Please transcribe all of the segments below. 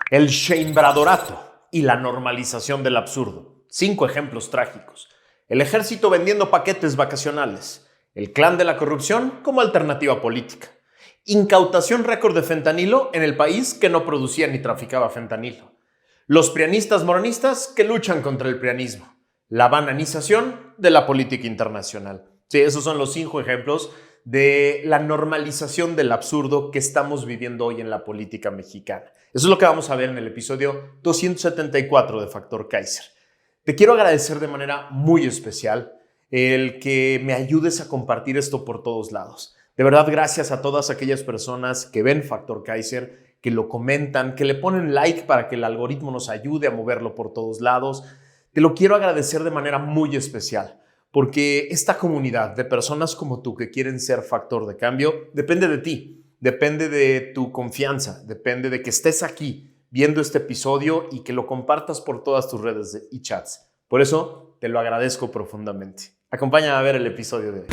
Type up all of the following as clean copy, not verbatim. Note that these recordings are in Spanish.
El Sheinbradorato y la normalización del absurdo. 5 ejemplos trágicos. El ejército vendiendo paquetes vacacionales. El clan de la corrupción como alternativa política. Incautación récord de fentanilo en el país que no producía ni traficaba fentanilo. Los prianistas morenistas que luchan contra el prianismo. La bananización de la política internacional. Sí, esos son los 5 ejemplos de la normalización del absurdo que estamos viviendo hoy en la política mexicana. Eso es lo que vamos a ver en el episodio 274 de Factor Kaiser. Te quiero agradecer de manera muy especial el que me ayudes a compartir esto por todos lados. De verdad, gracias a todas aquellas personas que ven Factor Kaiser, que lo comentan, que le ponen like para que el algoritmo nos ayude a moverlo por todos lados. Te lo quiero agradecer de manera muy especial, porque esta comunidad de personas como tú que quieren ser factor de cambio depende de ti, depende de tu confianza, depende de que estés aquí viendo este episodio y que lo compartas por todas tus redes y chats. Por eso te lo agradezco profundamente. Acompáñame a ver el episodio de hoy.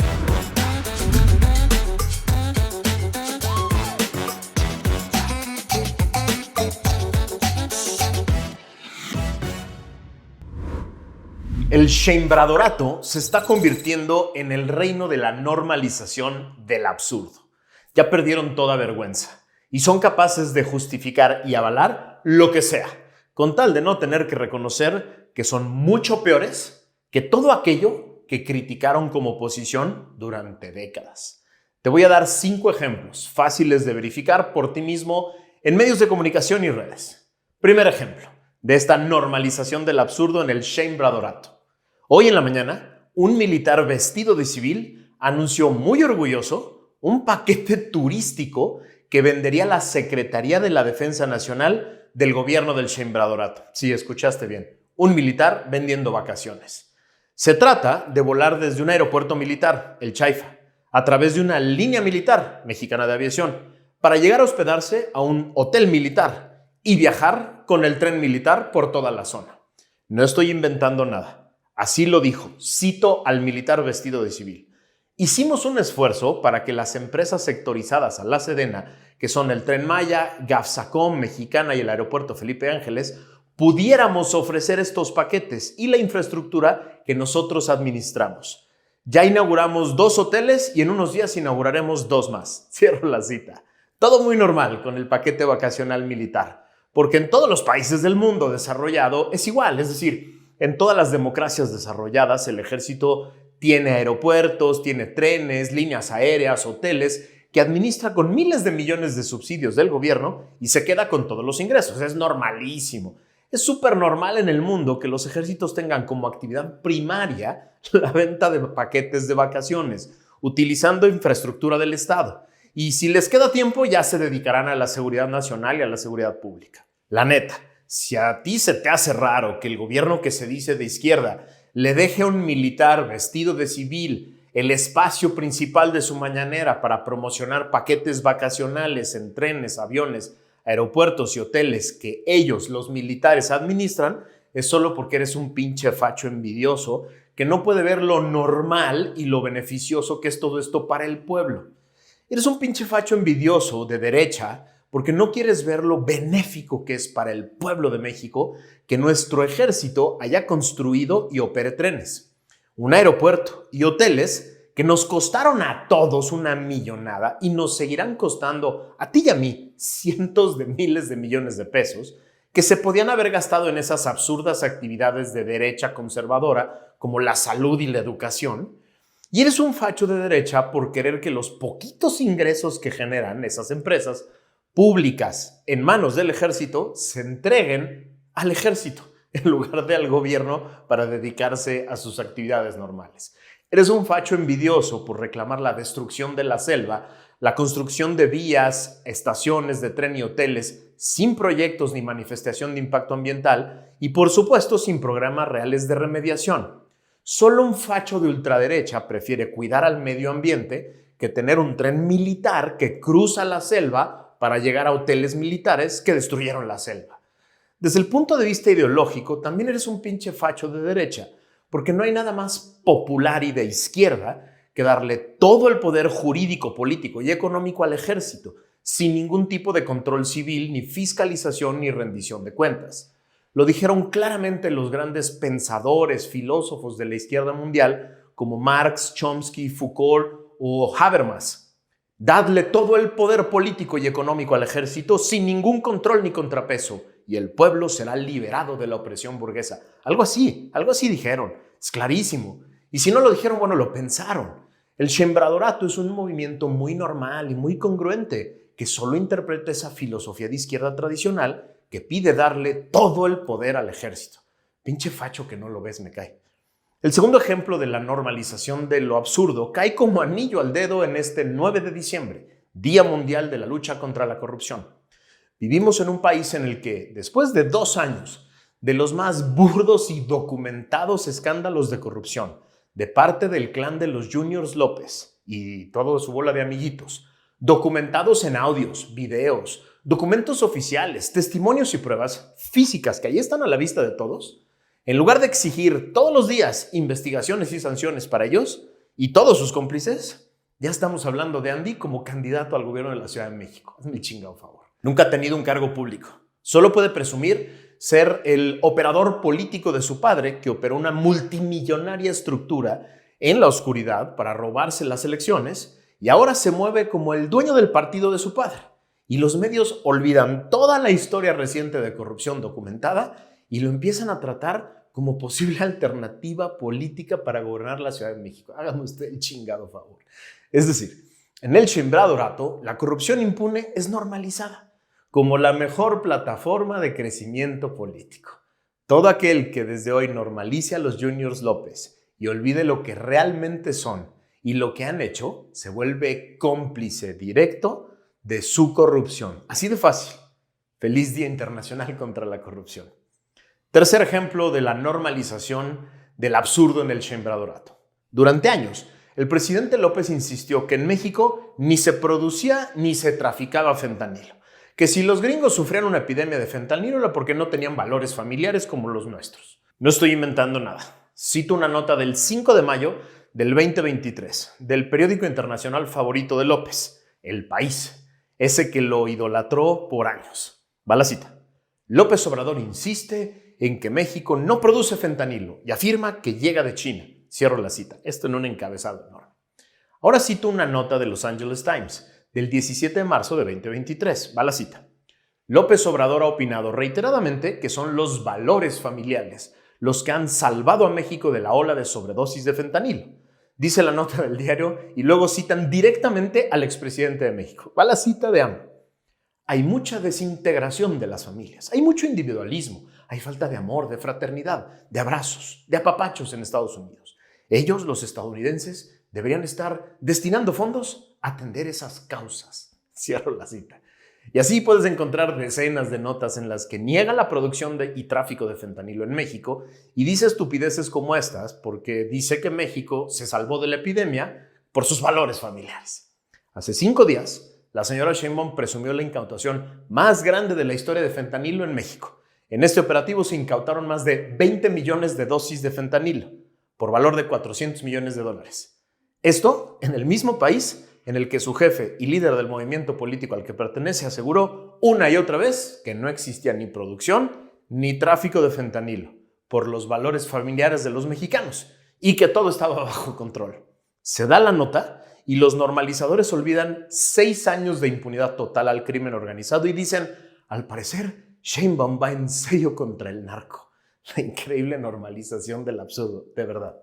El Sheinbradorato se está convirtiendo en el reino de la normalización del absurdo. Ya perdieron toda vergüenza y son capaces de justificar y avalar lo que sea, con tal de no tener que reconocer que son mucho peores que todo aquello que criticaron como oposición durante décadas. Te voy a dar 5 ejemplos fáciles de verificar por ti mismo en medios de comunicación y redes. Primer ejemplo de esta normalización del absurdo en el Sheinbradorato. Hoy en la mañana, un militar vestido de civil anunció muy orgulloso un paquete turístico que vendería la Secretaría de la Defensa Nacional del gobierno del Sheinbradorato. Sí, escuchaste bien, un militar vendiendo vacaciones. Se trata de volar desde un aeropuerto militar, el Chaifa, a través de una línea militar mexicana de aviación, para llegar a hospedarse a un hotel militar y viajar con el tren militar por toda la zona. No estoy inventando nada. Así lo dijo, cito al militar vestido de civil. Hicimos un esfuerzo para que las empresas sectorizadas a la Sedena, que son el Tren Maya, GAFSACOM, Mexicana y el Aeropuerto Felipe Ángeles, pudiéramos ofrecer estos paquetes y la infraestructura que nosotros administramos. Ya inauguramos 2 hoteles y en unos días inauguraremos 2 más. Cierro la cita. Todo muy normal con el paquete vacacional militar, porque en todos los países del mundo desarrollado es igual, es decir, en todas las democracias desarrolladas, el ejército tiene aeropuertos, tiene trenes, líneas aéreas, hoteles, que administra con miles de millones de subsidios del gobierno y se queda con todos los ingresos. Es normalísimo. Es súper normal en el mundo que los ejércitos tengan como actividad primaria la venta de paquetes de vacaciones, utilizando infraestructura del Estado. Y si les queda tiempo, ya se dedicarán a la seguridad nacional y a la seguridad pública. La neta. Si a ti se te hace raro que el gobierno que se dice de izquierda le deje a un militar vestido de civil el espacio principal de su mañanera para promocionar paquetes vacacionales en trenes, aviones, aeropuertos y hoteles que ellos, los militares, administran, es solo porque eres un pinche facho envidioso que no puede ver lo normal y lo beneficioso que es todo esto para el pueblo. Eres un pinche facho envidioso de derecha porque no quieres ver lo benéfico que es para el pueblo de México que nuestro ejército haya construido y opere trenes, un aeropuerto y hoteles que nos costaron a todos una millonada y nos seguirán costando a ti y a mí cientos de miles de millones de pesos que se podían haber gastado en esas absurdas actividades de derecha conservadora como la salud y la educación. Y eres un facho de derecha por querer que los poquitos ingresos que generan esas empresas públicas en manos del ejército se entreguen al ejército en lugar de al gobierno para dedicarse a sus actividades normales. Eres un facho envidioso por reclamar la destrucción de la selva, la construcción de vías, estaciones de tren y hoteles sin proyectos ni manifestación de impacto ambiental y, por supuesto, sin programas reales de remediación. Solo un facho de ultraderecha prefiere cuidar al medio ambiente que tener un tren militar que cruza la selva para llegar a hoteles militares que destruyeron la selva. Desde el punto de vista ideológico, también eres un pinche facho de derecha, porque no hay nada más popular y de izquierda que darle todo el poder jurídico, político y económico al ejército, sin ningún tipo de control civil, ni fiscalización, ni rendición de cuentas. Lo dijeron claramente los grandes pensadores, filósofos de la izquierda mundial, como Marx, Chomsky, Foucault o Habermas. Dadle todo el poder político y económico al ejército sin ningún control ni contrapeso, y el pueblo será liberado de la opresión burguesa. Algo así dijeron. Es clarísimo. Y si no lo dijeron, bueno, lo pensaron. El Schembradorato es un movimiento muy normal y muy congruente que solo interpreta esa filosofía de izquierda tradicional que pide darle todo el poder al ejército. Pinche facho que no lo ves, me cae. El segundo ejemplo de la normalización de lo absurdo cae como anillo al dedo en este 9 de diciembre, Día Mundial de la Lucha contra la Corrupción. Vivimos en un país en el que, después de 2 años de los más burdos y documentados escándalos de corrupción de parte del clan de los Juniors López y toda su bola de amiguitos, documentados en audios, videos, documentos oficiales, testimonios y pruebas físicas que ahí están a la vista de todos, en lugar de exigir todos los días investigaciones y sanciones para ellos y todos sus cómplices, ya estamos hablando de Andy como candidato al gobierno de la Ciudad de México. Hazme el chingado favor. Nunca ha tenido un cargo público. Solo puede presumir ser el operador político de su padre, que operó una multimillonaria estructura en la oscuridad para robarse las elecciones y ahora se mueve como el dueño del partido de su padre. Y los medios olvidan toda la historia reciente de corrupción documentada y lo empiezan a tratar como posible alternativa política para gobernar la Ciudad de México. Hágame usted el chingado favor. Es decir, en el Schembradorato, la corrupción impune es normalizada como la mejor plataforma de crecimiento político. Todo aquel que desde hoy normalice a los Juniors López y olvide lo que realmente son y lo que han hecho, se vuelve cómplice directo de su corrupción. Así de fácil. Feliz Día Internacional contra la Corrupción. Tercer ejemplo de la normalización del absurdo en el Schembradorato. Durante años, el presidente López insistió que en México ni se producía ni se traficaba fentanilo. Que si los gringos sufrían una epidemia de fentanilo era porque no tenían valores familiares como los nuestros. No estoy inventando nada. Cito una nota del 5 de mayo del 2023 del periódico internacional favorito de López, El País, ese que lo idolatró por años. Va la cita. López Obrador insiste en que México no produce fentanilo y afirma que llega de China. Cierro la cita. Esto en un encabezado enorme. Ahora cito una nota de Los Angeles Times del 17 de marzo de 2023. Va la cita. López Obrador ha opinado reiteradamente que son los valores familiares los que han salvado a México de la ola de sobredosis de fentanilo. Dice la nota del diario y luego citan directamente al expresidente de México. Va la cita de AMLO. Hay mucha desintegración de las familias, hay mucho individualismo, hay falta de amor, de fraternidad, de abrazos, de apapachos en Estados Unidos. Ellos, los estadounidenses, deberían estar destinando fondos a atender esas causas. Cierro la cita. Y así puedes encontrar decenas de notas en las que niega la producción y tráfico de fentanilo en México y dice estupideces como estas porque dice que México se salvó de la epidemia por sus valores familiares. Hace 5 días, la señora Sheinbaum presumió la incautación más grande de la historia de fentanilo en México. En este operativo se incautaron más de 20 millones de dosis de fentanilo por valor de $400 millones. Esto en el mismo país en el que su jefe y líder del movimiento político al que pertenece aseguró una y otra vez que no existía ni producción ni tráfico de fentanilo por los valores familiares de los mexicanos y que todo estaba bajo control. Se da la nota y los normalizadores olvidan 6 años de impunidad total al crimen organizado y dicen, al parecer, Sheinbaum va en serio contra el narco. La increíble normalización del absurdo, de verdad.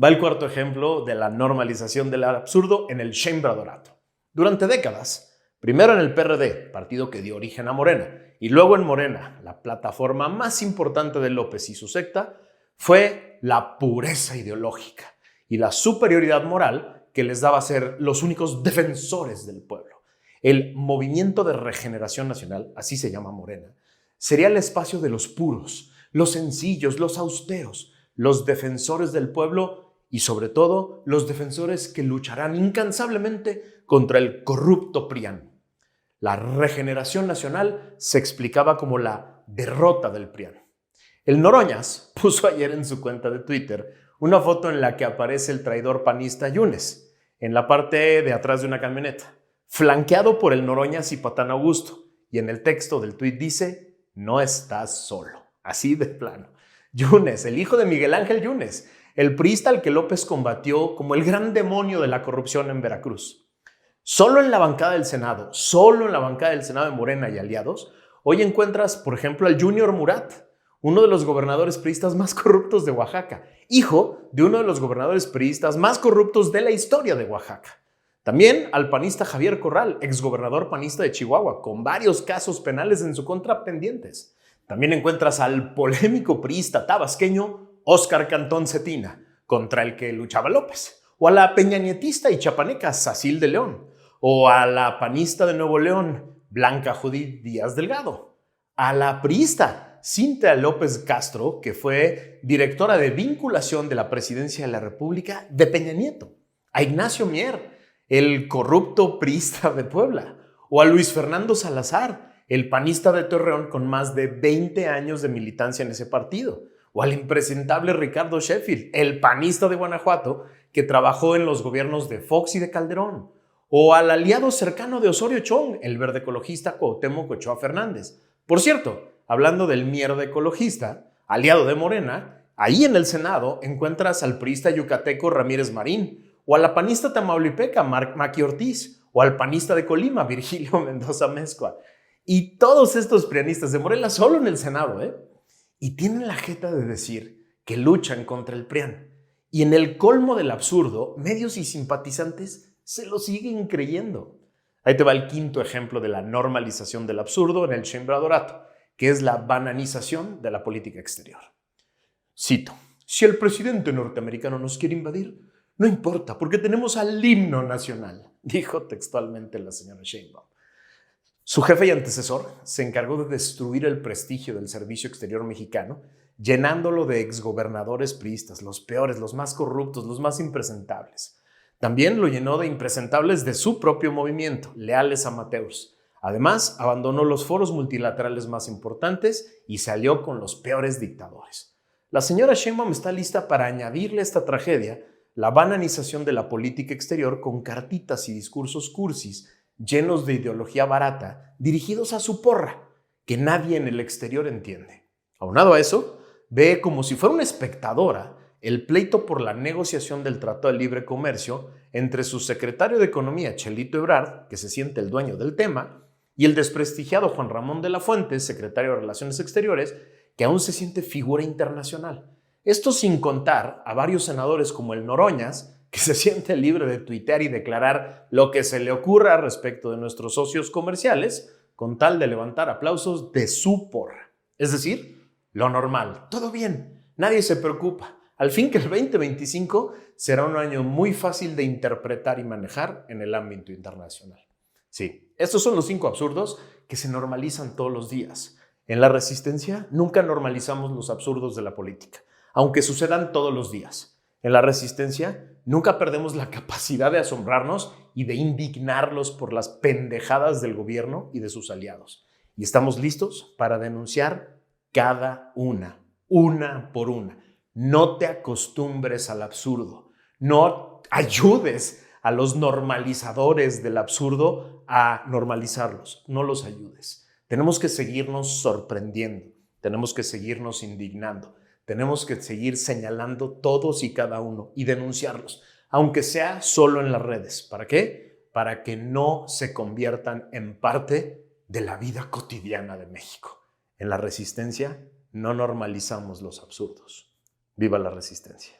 Va el cuarto ejemplo de la normalización del absurdo en el Schembradorato. Durante décadas, primero en el PRD, partido que dio origen a Morena, y luego en Morena, la plataforma más importante de López y su secta, fue la pureza ideológica y la superioridad moral que les daba ser los únicos defensores del pueblo. El Movimiento de Regeneración Nacional, así se llama Morena, sería el espacio de los puros, los sencillos, los austeros, los defensores del pueblo y sobre todo los defensores que lucharán incansablemente contra el corrupto PRIAN. La Regeneración Nacional se explicaba como la derrota del PRIAN. El Noroñas puso ayer en su cuenta de Twitter una foto en la que aparece el traidor panista Yunes en la parte de atrás de una camioneta, flanqueado por el Noroñas y Patán Augusto. Y en el texto del tuit dice, no estás solo. Así de plano. Yunes, el hijo de Miguel Ángel Yunes, el priista al que López combatió como el gran demonio de la corrupción en Veracruz. Solo en la bancada del Senado de Morena y aliados, hoy encuentras, por ejemplo, al Junior Murat, uno de los gobernadores priistas más corruptos de Oaxaca, hijo de uno de los gobernadores priistas más corruptos de la historia de Oaxaca. También al panista Javier Corral, exgobernador panista de Chihuahua, con varios casos penales en su contra pendientes. También encuentras al polémico priista tabasqueño Óscar Cantón Cetina, contra el que luchaba López, o a la peñanietista y chapaneca Sacil de León, o a la panista de Nuevo León, Blanca Judith Díaz Delgado, a la priista Cintia López Castro, que fue directora de vinculación de la presidencia de la República de Peña Nieto, a Ignacio Mier, el corrupto priista de Puebla, o a Luis Fernando Salazar, el panista de Torreón con más de 20 años de militancia en ese partido, o al impresentable Ricardo Sheffield, el panista de Guanajuato, que trabajó en los gobiernos de Fox y de Calderón, o al aliado cercano de Osorio Chong, el verde ecologista Cuauhtémoc Ochoa Fernández. Por cierto, hablando del mierda ecologista, aliado de Morena, ahí en el Senado encuentras al priista yucateco Ramírez Marín, o a la panista tamaulipeca Maqui Ortiz, o al panista de Colima Virgilio Mendoza Mezcua. Y todos estos prianistas de Morena solo en el Senado, y tienen la jeta de decir que luchan contra el PRIAN. Y en el colmo del absurdo, medios y simpatizantes se lo siguen creyendo. Ahí te va el quinto ejemplo de la normalización del absurdo en el Sheinbradorato, que es la bananización de la política exterior. Cito, si el presidente norteamericano nos quiere invadir, no importa, porque tenemos al himno nacional, dijo textualmente la señora Sheinbaum. Su jefe y antecesor se encargó de destruir el prestigio del servicio exterior mexicano, llenándolo de exgobernadores priistas, los peores, los más corruptos, los más impresentables. También lo llenó de impresentables de su propio movimiento, leales amateurs. Además, abandonó los foros multilaterales más importantes y se alió con los peores dictadores. La señora Sheinbaum está lista para añadirle a esta tragedia la bananización de la política exterior con cartitas y discursos cursis llenos de ideología barata dirigidos a su porra, que nadie en el exterior entiende. Aunado a eso, ve como si fuera una espectadora el pleito por la negociación del Tratado de Libre Comercio entre su secretario de Economía, Chelito Ebrard, que se siente el dueño del tema, y el desprestigiado Juan Ramón de la Fuente, secretario de Relaciones Exteriores, que aún se siente figura internacional. Esto sin contar a varios senadores como el Noroñas, que se siente libre de tuitear y declarar lo que se le ocurra respecto de nuestros socios comerciales, con tal de levantar aplausos de su porra. Es decir, lo normal, todo bien, nadie se preocupa. Al fin que el 2025 será un año muy fácil de interpretar y manejar en el ámbito internacional. Sí, estos son los 5 absurdos que se normalizan todos los días. En La Resistencia nunca normalizamos los absurdos de la política, aunque sucedan todos los días. En La Resistencia nunca perdemos la capacidad de asombrarnos y de indignarlos por las pendejadas del gobierno y de sus aliados. Y estamos listos para denunciar cada una por una. No te acostumbres al absurdo. No ayudes a los normalizadores del absurdo a normalizarlos. No los ayudes. Tenemos que seguirnos sorprendiendo. Tenemos que seguirnos indignando. Tenemos que seguir señalando todos y cada uno y denunciarlos, aunque sea solo en las redes. ¿Para qué? Para que no se conviertan en parte de la vida cotidiana de México. En La Resistencia no normalizamos los absurdos. ¡Viva la Resistencia!